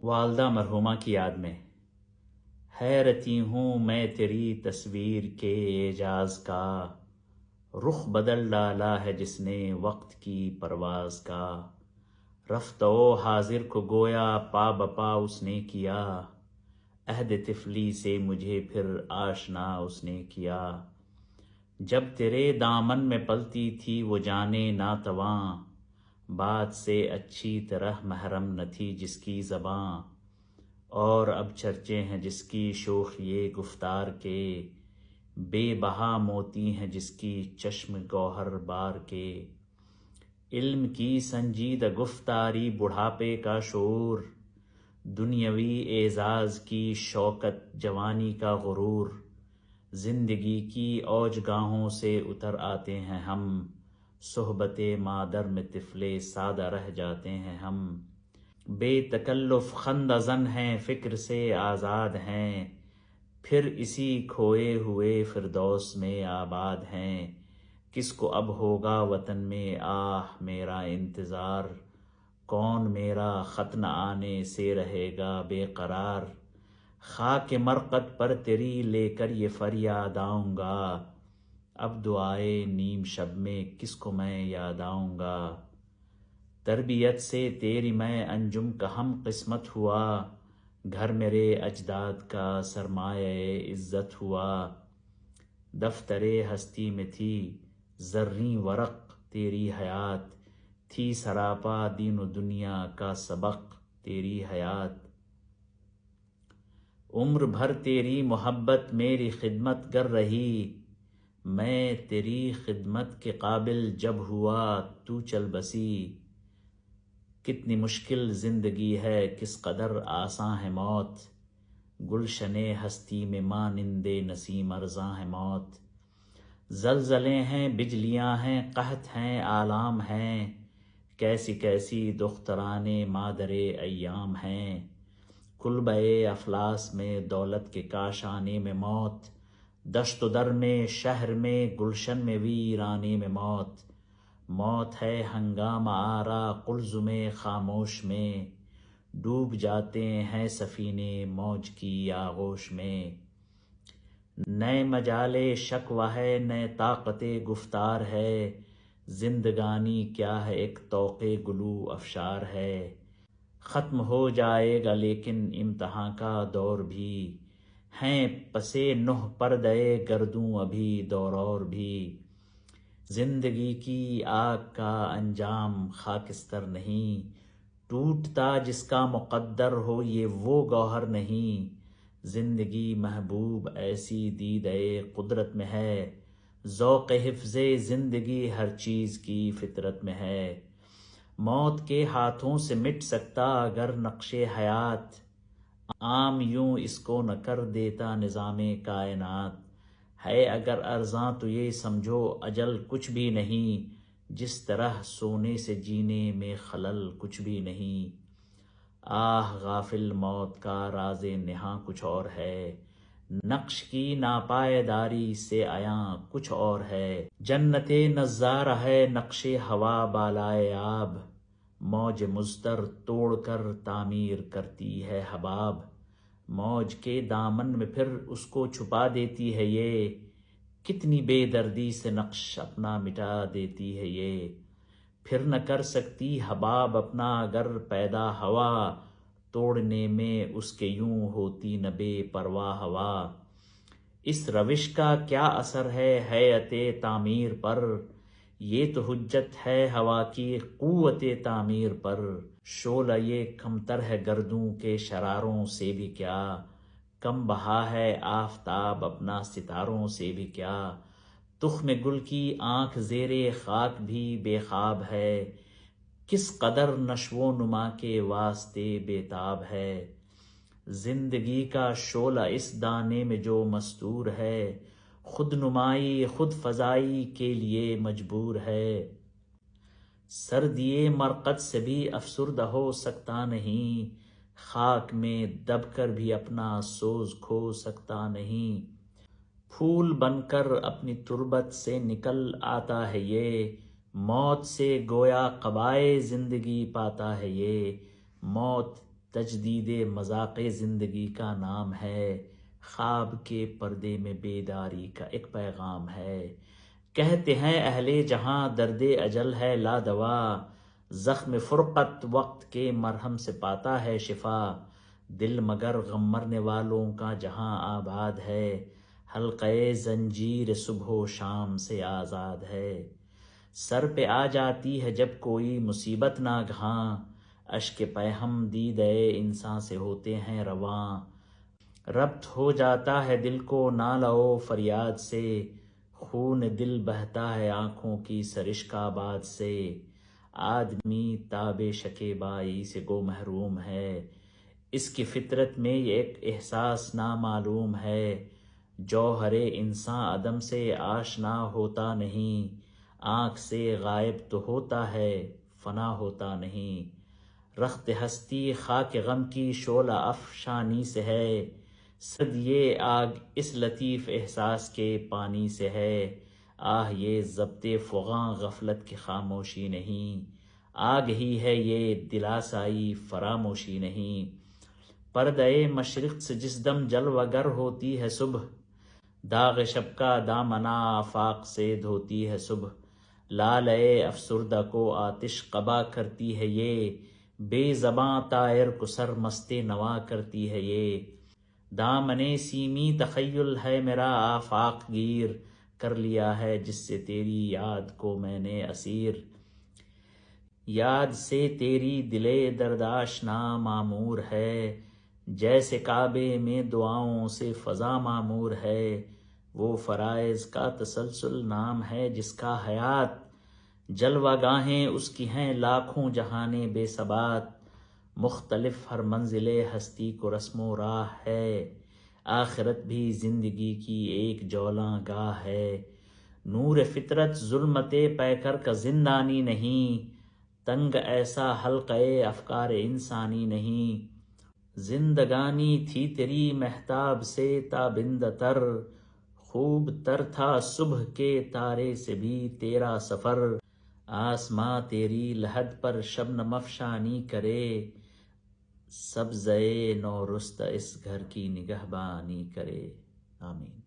والدہ مرحومہ کی یاد میں حیرتی ہوں میں تیری تصویر کے اعجاز کا، رخ بدل ڈالا ہے جس نے وقت کی پرواز کا، رفتہ و حاضر کو گویا پا بپا اس نے کیا، عہد طفلی سے مجھے پھر آشنا اس نے کیا، جب تیرے دامن میں پلتی تھی وہ جانے ناتواں، بات سے اچھی طرح محرم نہ تھی جس کی زباں، اور اب چرچے ہیں جس کی شوخی گفتار کے، بے بہا موتی ہیں جس کی چشم گوہر بار کے، علم کی سنجیدہ گفتاری بڑھاپے کا شعور، دنیاوی اعزاز کی شوکت جوانی کا غرور، زندگی کی اوج گاہوں سے اتر آتے ہیں ہم، صحبت مادر میں طفلے سادہ رہ جاتے ہیں ہم، بے تکلف خندہ زن ہیں فکر سے آزاد ہیں، پھر اسی کھوئے ہوئے فردوس میں آباد ہیں، کس کو اب ہوگا وطن میں آہ میرا انتظار، کون میرا خط نہ آنے سے رہے گا بے قرار، خاک مرقد پر تیری لے کر یہ فریاد آؤں گا، اب دعائے نیم شب میں کس کو میں یاد آؤں گا، تربیت سے تیری میں انجم کا ہم قسمت ہوا، گھر میرے اجداد کا سرمایہ عزت ہوا، دفتر ہستی میں تھی زریں ورق تیری حیات، تھی سراپا دین و دنیا کا سبق تیری حیات، عمر بھر تیری محبت میری خدمت گر رہی، میں تیری خدمت کے قابل جب ہوا تو چل بسی، کتنی مشکل زندگی ہے کس قدر آساں ہے موت، گلشن ہستی میں مانند نسیم ارزاں ہے موت، زلزلے ہیں بجلیاں ہیں قحط ہیں آلام ہیں، کیسی کیسی دختران مادر ایام ہیں، کلبہ افلاس میں دولت کے کاشانے میں موت، دشت و در میں شہر میں گلشن میں ویرانے میں موت، موت ہے ہنگامہ آرا قلزم خاموش میں، ڈوب جاتے ہیں سفینے موج کی آغوش میں، نئے مجال شکوہ ہے نئے طاقت گفتار ہے، زندگانی کیا ہے ایک طوق گلو افشار ہے، ختم ہو جائے گا لیکن امتحاں کا دور بھی، ہیں پسے نہ پردے گردوں ابھی دور اور بھی، زندگی کی آگ کا انجام خاکستر نہیں، ٹوٹتا جس کا مقدر ہو یہ وہ گوہر نہیں، زندگی محبوب ایسی دیدہ قدرت میں ہے، ذوق حفظ زندگی ہر چیز کی فطرت میں ہے، موت کے ہاتھوں سے مٹ سکتا اگر نقش حیات، عام یوں اس کو نہ کر دیتا نظام کائنات، ہے اگر ارزاں تو یہ سمجھو اجل کچھ بھی نہیں، جس طرح سونے سے جینے میں خلل کچھ بھی نہیں، آہ غافل موت کا راز نہاں کچھ اور ہے، نقش کی ناپائیداری سے عیاں کچھ اور ہے، جنت نظارہ ہے نقش ہوا بالائے آب، موج مضطر توڑ کر تعمیر کرتی ہے حباب، موج کے دامن میں پھر اس کو چھپا دیتی ہے یہ، کتنی بے دردی سے نقش اپنا مٹا دیتی ہے یہ، پھر نہ کر سکتی حباب اپنا اگر پیدا ہوا، توڑنے میں اس کے یوں ہوتی نہ بے پرواہ ہوا، اس روش کا کیا اثر ہے ہیئت تعمیر پر، یہ تو حجت ہے ہوا کی قوت تعمیر پر، شعلہ یہ کمتر ہے گردوں کے شراروں سے بھی کیا، کم بہا ہے آفتاب اپنا ستاروں سے بھی کیا، تخم گل کی آنکھ زیر خاک بھی بے خواب ہے، کس قدر نشو و نما کے واسطے بے تاب ہے، زندگی کا شعلہ اس دانے میں جو مستور ہے، خود نمائی خود فزائی کے لیے مجبور ہے، سردی مرقد سے بھی افسردہ ہو سکتا نہیں، خاک میں دب کر بھی اپنا سوز کھو سکتا نہیں، پھول بن کر اپنی تربت سے نکل آتا ہے یہ، موت سے گویا قبائے زندگی پاتا ہے یہ، موت تجدید مذاق زندگی کا نام ہے، خواب کے پردے میں بیداری کا ایک پیغام ہے۔ کہتے ہیں اہل جہاں درد اجل ہے لا دوا، زخم فرقت وقت کے مرہم سے پاتا ہے شفا۔ دل مگر غم مرنے والوں کا جہاں آباد ہے، حلقے زنجیر صبح و شام سے آزاد ہے۔ سر پہ آ جاتی ہے جب کوئی مصیبت ناگہاں، اشک پیہم دیدے انسان سے ہوتے ہیں رواں۔ ربط ہو جاتا ہے دل کو نالہ و فریاد سے، خون دل بہتا ہے آنکھوں کی سرشک آباد سے۔ آدمی تاب شکیبائی سے گو محروم ہے، اس کی فطرت میں ایک احساس نامعلوم ہے۔ جوہر انسان عدم سے آشنا ہوتا نہیں، آنکھ سے غائب تو ہوتا ہے فنا ہوتا نہیں۔ رخت ہستی خاک غم کی شعلہ افشانی سے ہے، صد یہ آگ اس لطیف احساس کے پانی سے ہے۔ آہ یہ ضبط فغاں غفلت کی خاموشی نہیں، آگ ہی ہے یہ دلاسائی فراموشی نہیں۔ پردہ مشرق سے جس دم جلوہ گر ہوتی ہے صبح، داغ شب کا دامنہ آفاق سے دھوتی ہے صبح۔ لالے افسردہ کو آتش قبا کرتی ہے یہ، بے زباں طائر کو سر مست نوا کرتی ہے یہ۔ دامن سیمی تخیل ہے میرا آفاق گیر، کر لیا ہے جس سے تیری یاد کو میں نے اسیر۔ یاد سے تیری دل درد آشنا معمور ہے، جیسے کعبے میں دعاؤں سے فضا معمور ہے۔ وہ فرائض کا تسلسل نام ہے جس کا حیات، جلوہ گاہیں اس کی ہیں لاکھوں جہانے بے ثبات۔ مختلف ہر منزل ہستی کو رسم و راہ ہے، آخرت بھی زندگی کی ایک جولاں گاہ ہے۔ نور فطرت ظلمت پیکر کا زندانی نہیں، تنگ ایسا حلقے افکار انسانی نہیں۔ زندگانی تھی تیری مہتاب سے تابندہ تر، خوب تر تھا صبح کے تارے سے بھی تیرا سفر۔ آسماں تیری لحد پر شبنم افشانی کرے، سبزے نو رست اس گھر کی نگہبانی کرے۔ آمین۔